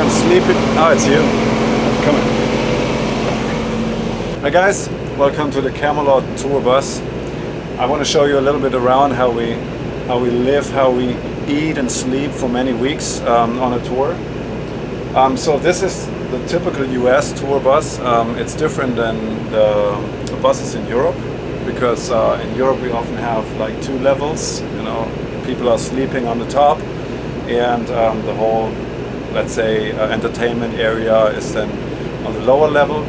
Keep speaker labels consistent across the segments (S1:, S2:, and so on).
S1: I'm sleeping. Oh, it's you. Come on. Hi guys, welcome to the Kamelot tour bus. I want to show you a little bit around how we live, how we eat and sleep for many weeks on a tour. So this is the typical US tour bus. It's different than the buses in Europe, because in Europe we often have like 2 levels. You know, people are sleeping on the top, and the whole, let's say, entertainment area is then on the lower level.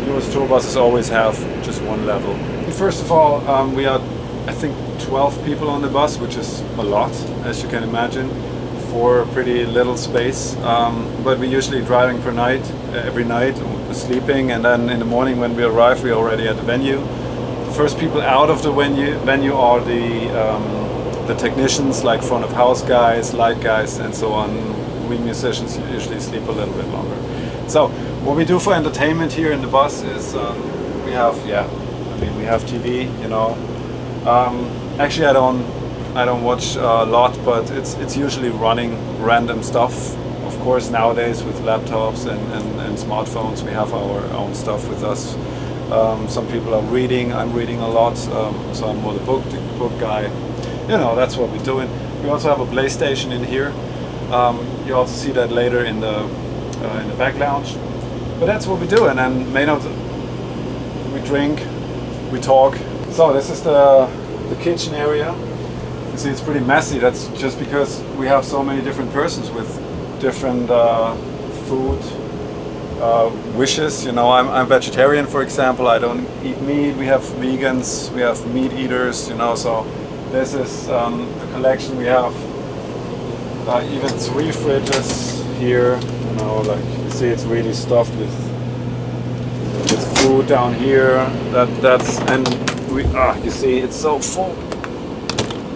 S1: US tour buses always have just 1 level. First of all, we are, I think, 12 people on the bus, which is a lot, as you can imagine, for a pretty little space. But we're usually driving per night, every night, sleeping, and then in the morning when we arrive, we're already at the venue. The first people out of the venue are the technicians, like front of house guys, light guys, and so on. We musicians usually sleep a little bit longer. So what we do for entertainment here in the bus is we have TV, you know. Actually, I don't watch a lot, but it's usually running random stuff. Of course, nowadays with laptops and smartphones, we have our own stuff with us. Some people are reading. I'm reading a lot, so I'm more the book guy. You know, that's what we're doing. We also have a PlayStation in here. You also see that later in the back lounge. But that's what we do, and then we drink, we talk. So this is the kitchen area. You see, it's pretty messy. That's just because we have so many different persons with different food wishes. You know, I'm vegetarian, for example. I don't eat meat. We have vegans. We have meat eaters. You know, so this is the collection. We have even 3 fridges here. You know, like you see, it's really stuffed with food down here. You see, it's so full,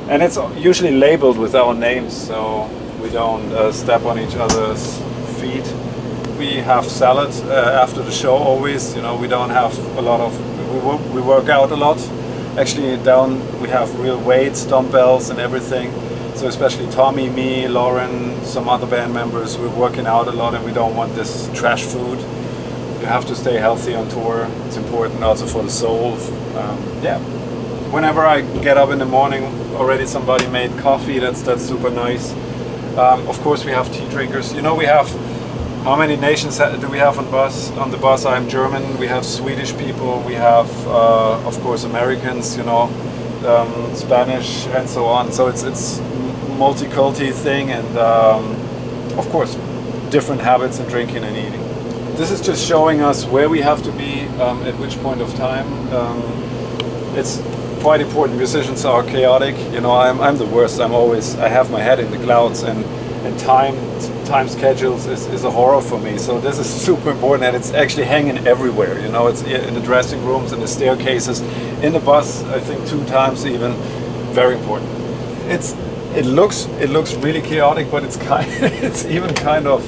S1: and it's usually labeled with our names, so we don't step on each other's feet. We have salad after the show always. You know, we don't have a lot of. We work out a lot. Actually, down we have real weights, dumbbells, and everything. So especially Tommy, me, Lauren, some other band members, we're working out a lot, and we don't want this trash food. You have to stay healthy on tour. It's important also for the soul. Whenever I get up in the morning, already somebody made coffee. That's super nice. Of course, we have tea drinkers. You know, we have, how many nations do we have on the bus? I'm German. We have Swedish people. We have, of course, Americans. You know, Spanish, and so on. So it's multi-culti thing, and of course, different habits in drinking and eating. This is just showing us where we have to be at which point of time. It's quite important. Musicians are chaotic. You know, I'm the worst. I have my head in the clouds, and time schedules is a horror for me. So this is super important, and it's actually hanging everywhere. You know, it's in the dressing rooms, in the staircases, in the bus. I think 2 times even. Very important. It looks really chaotic, but it's even kind of.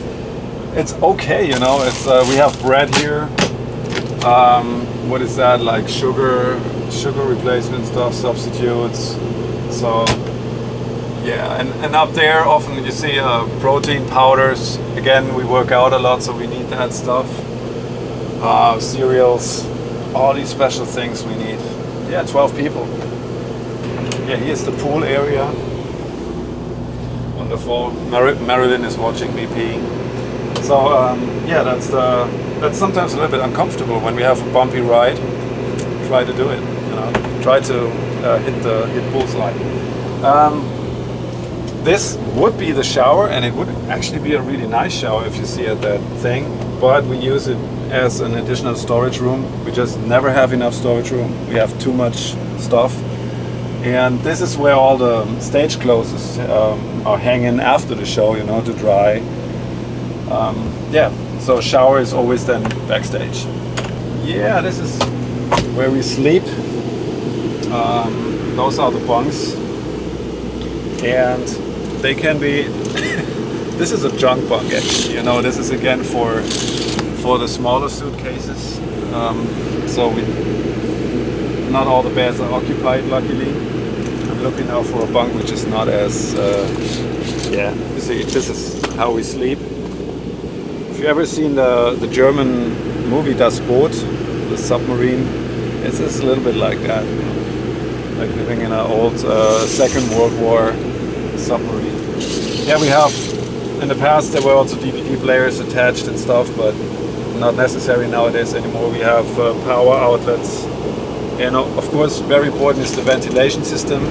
S1: It's okay, you know. It's we have bread here. What is that? Like sugar replacement stuff, substitutes. So yeah, and up there often you see protein powders. Again, we work out a lot, so we need that stuff. Cereals, all these special things we need. Yeah, 12 people. Yeah, here's the pool area. Wonderful. Marilyn is watching me peeing. So yeah, that's sometimes a little bit uncomfortable when we have a bumpy ride. Try to do it, you know. Try to hit bullseye. This would be the shower, and it would actually be a really nice shower if you see it, that thing. But we use it as an additional storage room. We just never have enough storage room. We have too much stuff. And this is where all the stage clothes are hanging after the show, you know, to dry. Yeah, so shower is always then backstage. Yeah, this is where we sleep. Those are the bunks, and they can be. This is a junk bunk, actually. You know, this is again for the smaller suitcases. So not all the beds are occupied, luckily. I'm looking now for a bunk which is not as. Yeah, you see, this is how we sleep. you ever seen the German movie Das Boot, the submarine, it's a little bit like that, like living in an old Second World War submarine. Yeah, we have, in the past there were also DVD players attached and stuff, but not necessary nowadays anymore. We have power outlets, and of course very important is the ventilation system.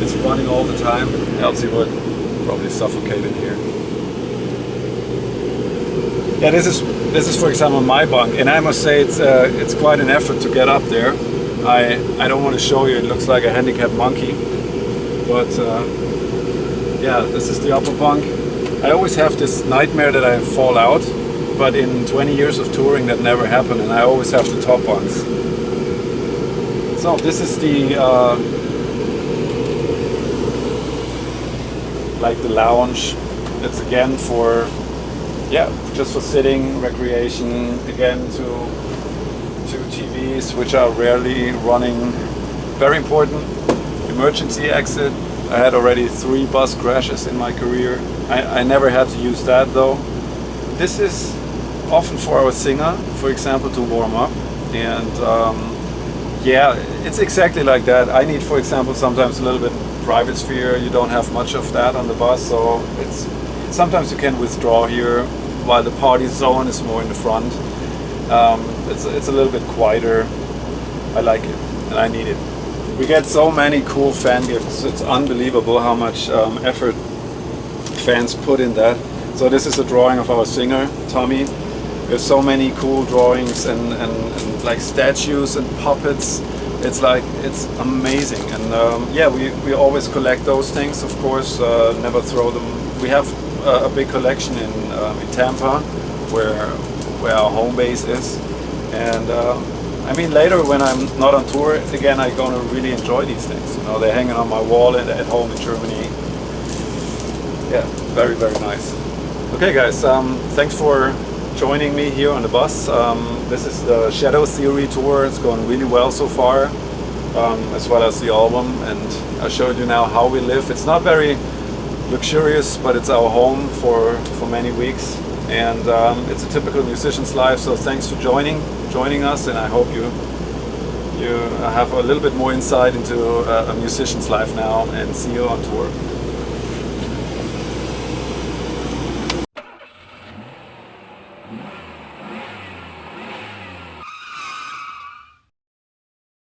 S1: It's running all the time, else you would probably suffocate in here. Yeah, this is for example my bunk, and I must say it's quite an effort to get up there. I don't want to show you, it looks like a handicapped monkey, but yeah, this is the upper bunk. I always have this nightmare that I fall out, but in 20 years of touring that never happened, and I always have the top bunks. So this is the like the lounge. It's again for, yeah, just for sitting, recreation, again two TVs which are rarely running. Very important, emergency exit. I had already 3 bus crashes in my career. I never had to use that though. This is often for our singer, for example, to warm up. And yeah, it's exactly like that. I need, for example, sometimes a little bit private sphere. You don't have much of that on the bus, so it's sometimes you can withdraw here while the party zone is more in the front. It's a little bit quieter. I like it and I need it. We get so many cool fan gifts. It's unbelievable how much effort fans put in that. So this is a drawing of our singer, Tommy. There's so many cool drawings and like statues and puppets. It's amazing. And yeah, we always collect those things, of course, never throw them. We have a big collection in Tampa, where our home base is. And I mean, later when I'm not on tour, again, I'm gonna really enjoy these things. You know, they're hanging on my wall and at home in Germany. Yeah, very, very nice. Okay guys, thanks for joining me here on the bus. This is the Shadow Theory tour. It's going really well so far, as well as the album. And I showed you now how we live. It's not very luxurious, but it's our home for many weeks. And it's a typical musician's life. So thanks for joining us, and I hope you have a little bit more insight into a musician's life now, and see you on tour.